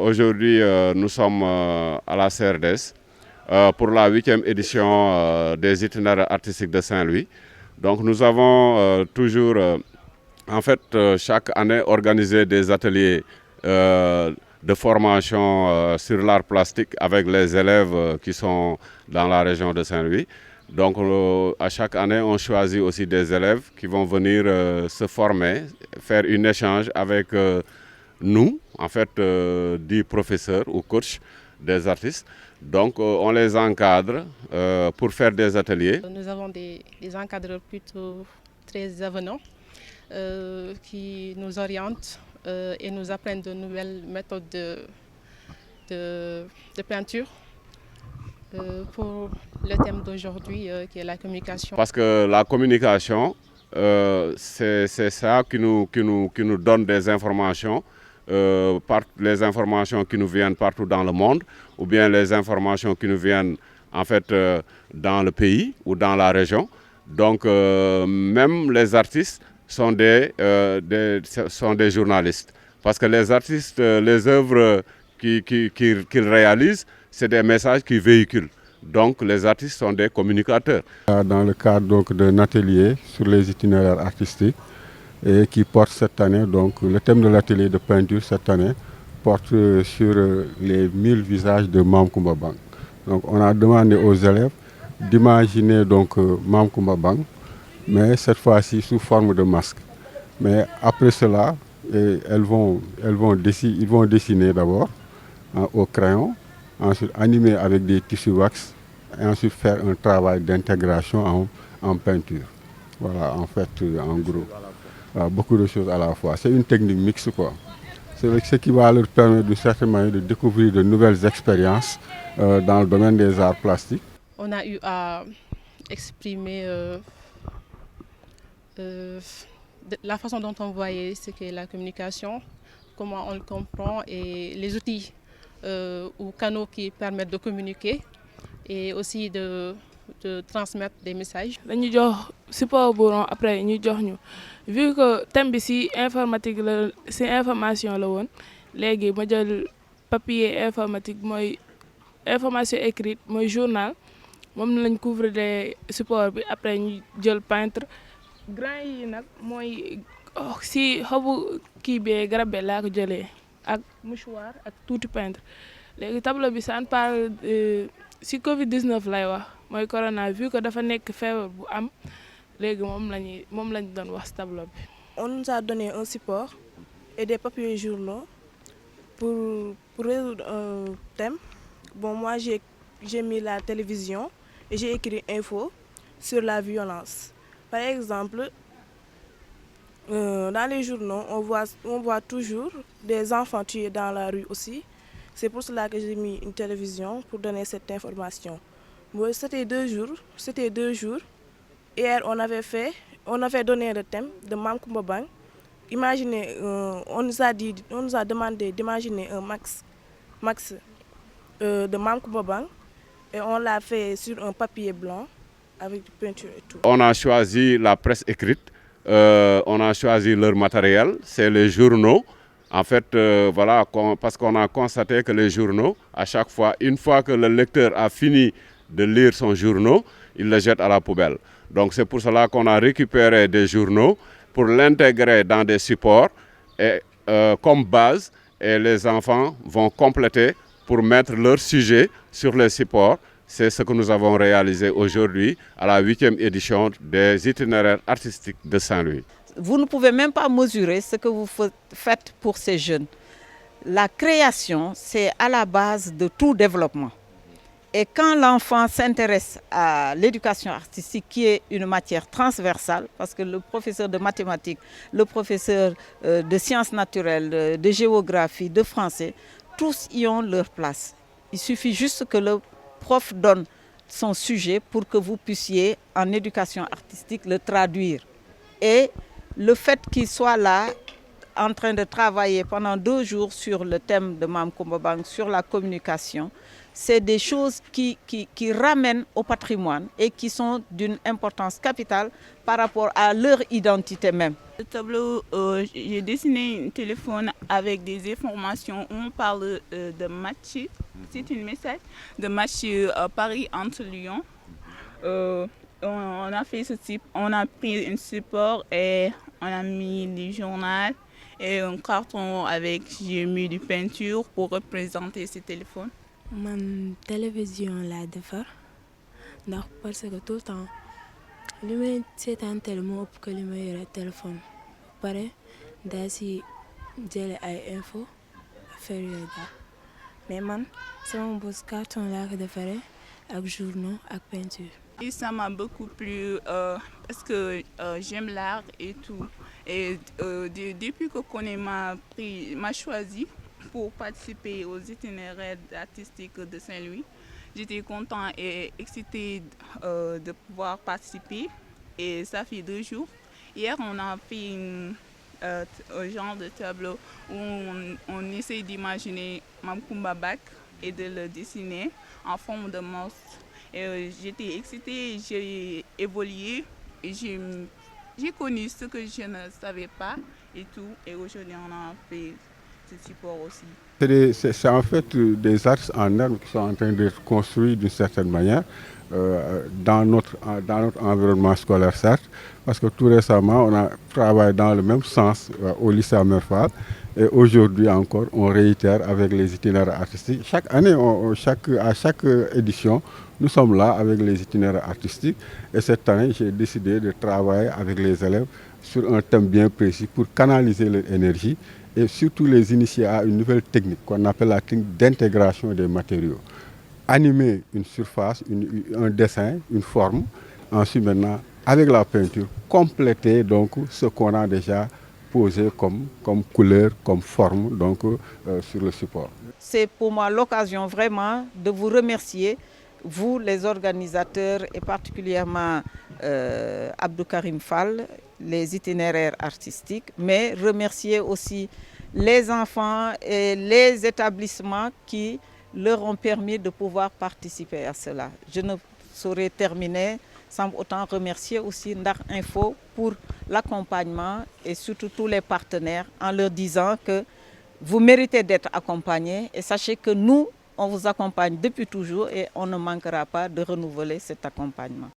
Aujourd'hui, nous sommes à la CRDS pour la 8e édition des itinéraires artistiques de Saint-Louis. Donc nous avons toujours, chaque année organisé des ateliers de formation sur l'art plastique avec les élèves qui sont dans la région de Saint-Louis. Donc à chaque année, on choisit aussi des élèves qui vont venir se former, faire un échange avec nous, des professeurs ou coachs des artistes. Donc on les encadre pour faire des ateliers. Nous avons des encadreurs plutôt très avenants qui nous orientent et nous apprennent de nouvelles méthodes de peinture pour le thème d'aujourd'hui qui est la communication. Parce que la communication, c'est ça qui nous donne des informations, les informations qui nous viennent partout dans le monde, ou bien les informations qui nous viennent dans le pays ou dans la région. Donc même les artistes sont des journalistes. Parce que les artistes, les œuvres qu'ils réalisent, c'est des messages qu'ils véhiculent. Donc les artistes sont des communicateurs. Dans le cadre donc d'un atelier sur les itinéraires artistiques et qui porte cette année, donc le thème de l'atelier de peinture cette année porte sur les 1000 visages de Mame Coumba Bang. Donc on a demandé aux élèves d'imaginer donc Mame Coumba Bang, mais cette fois-ci sous forme de masque. Mais après cela, ils vont dessiner d'abord au crayon, ensuite animer avec des tissus wax et ensuite faire un travail d'intégration en peinture. Voilà, en fait, en gros. Beaucoup de choses à la fois. C'est une technique mixte, quoi. C'est ce qui va leur permettre d'une certaine manière de découvrir de nouvelles expériences dans le domaine des arts plastiques. On a eu à exprimer la façon dont on voyait ce qu'est la communication, comment on le comprend et les outils ou canaux qui permettent de communiquer et aussi de transmettre des messages. Dañu jox support bu après ñu jox ñu vu que thème bi ci informatique la ci information la woon léegi ma jël papier informatique mooy information écrite mooy journal moom lañ couvrir des support bi après ñu jël peintre grain yi nag mooy ci xobu kii bee garab bi laa ko jëlee ak mouchoir ak tuuti peintre léegi tableau bi ça parle ci Covid-19 lay wax mooy corona vu que dafa nekk feebar bu am léegi moom lañ doon wax tableau bi. On nous a donné un support et des papiers journaux pour résoudre un thème. Bon, moi j'ai mis la télévision et j'ai écrit info sur la violence. Par exemple, dans les journaux, on voit toujours des enfants tués dans la rue aussi. C'est pour cela que j'ai mis une télévision pour donner cette information. Bon, c'était 2 jours. Hier, on avait donné le thème de Mame Coumba Bang. Imaginez, on nous a demandé d'imaginer un max de Mame Coumba Bang et on l'a fait sur un papier blanc avec du peinture et tout. On a choisi la presse écrite, on a choisi leur matériel, c'est les journaux. Parce qu'on a constaté que les journaux, à chaque fois, une fois que le lecteur a fini de lire son journal, il le jette à la poubelle. Donc c'est pour cela qu'on a récupéré des journaux pour l'intégrer dans des supports et, comme base, et les enfants vont compléter pour mettre leur sujet sur les supports. C'est ce que nous avons réalisé aujourd'hui à la 8e édition des itinéraires artistiques de Saint-Louis. Vous ne pouvez même pas mesurer ce que vous faites pour ces jeunes. La création, c'est à la base de tout développement. Et quand l'enfant s'intéresse à l'éducation artistique, qui est une matière transversale, parce que le professeur de mathématiques, le professeur de sciences naturelles, de géographie, de français, tous y ont leur place. Il suffit juste que le prof donne son sujet pour que vous puissiez, en éducation artistique, le traduire. Et le fait qu'il soit là, en train de travailler pendant 2 jours sur le thème de Mame Coumba Bang, sur la communication, c'est des choses qui ramènent au patrimoine et qui sont d'une importance capitale par rapport à leur identité même. Le tableau, j'ai dessiné un téléphone avec des informations où on parle de match. C'est un message de match Paris entre Lyon. On a fait ce type, on a pris un support et on a mis des journaux et un carton avec, j'ai mis du peinture pour représenter ce téléphone. Man télévision laa defar ndax parce que tout le temps li may seetaan télé moo ëpp que li may yore téléphone ba pare daa si jële ay info affaire yooyu daal mais man sama bos carton laa ko defaree ak journaux ak peinture. Et ça m'a beaucoup plu parce que j'aime l'art et tout. Et depuis que Koné m'a choisi pour participer aux itinéraires artistiques de Saint-Louis, j'étais content et excitée de pouvoir participer. Et ça fait 2 jours. Hier, on a fait un genre de tableau où on essaie d'imaginer Mamkoumba Bak et de le dessiner en forme de monstre. Et j'étais excitée, j'ai évolué et j'ai connu ce que je ne savais pas et tout. Et aujourd'hui, on a fait ce support aussi. C'est en fait des arts en herbe qui sont en train d'être construits d'une certaine manière dans notre environnement scolaire, certes, parce que tout récemment, on a travaillé dans le même sens au lycée Amerfal. Et aujourd'hui encore, on réitère avec les itinéraires artistiques. Chaque année, à chaque édition, nous sommes là avec les itinéraires artistiques. Et cette année, j'ai décidé de travailler avec les élèves sur un thème bien précis pour canaliser leur énergie et surtout les initier à une nouvelle technique qu'on appelle la technique d'intégration des matériaux. Animer une surface, un dessin, une forme, ensuite maintenant, avec la peinture, compléter donc ce qu'on a déjà posé comme couleur, comme forme donc, sur le support. C'est pour moi l'occasion vraiment de vous remercier, vous les organisateurs et particulièrement Abdou Karim Fall, les itinéraires artistiques, mais remercier aussi les enfants et les établissements qui leur ont permis de pouvoir participer à cela. Je ne saurais terminer sans autant remercier aussi Ndar Info pour l'accompagnement et surtout tous les partenaires en leur disant que vous méritez d'être accompagnés et sachez que nous, on vous accompagne depuis toujours et on ne manquera pas de renouveler cet accompagnement.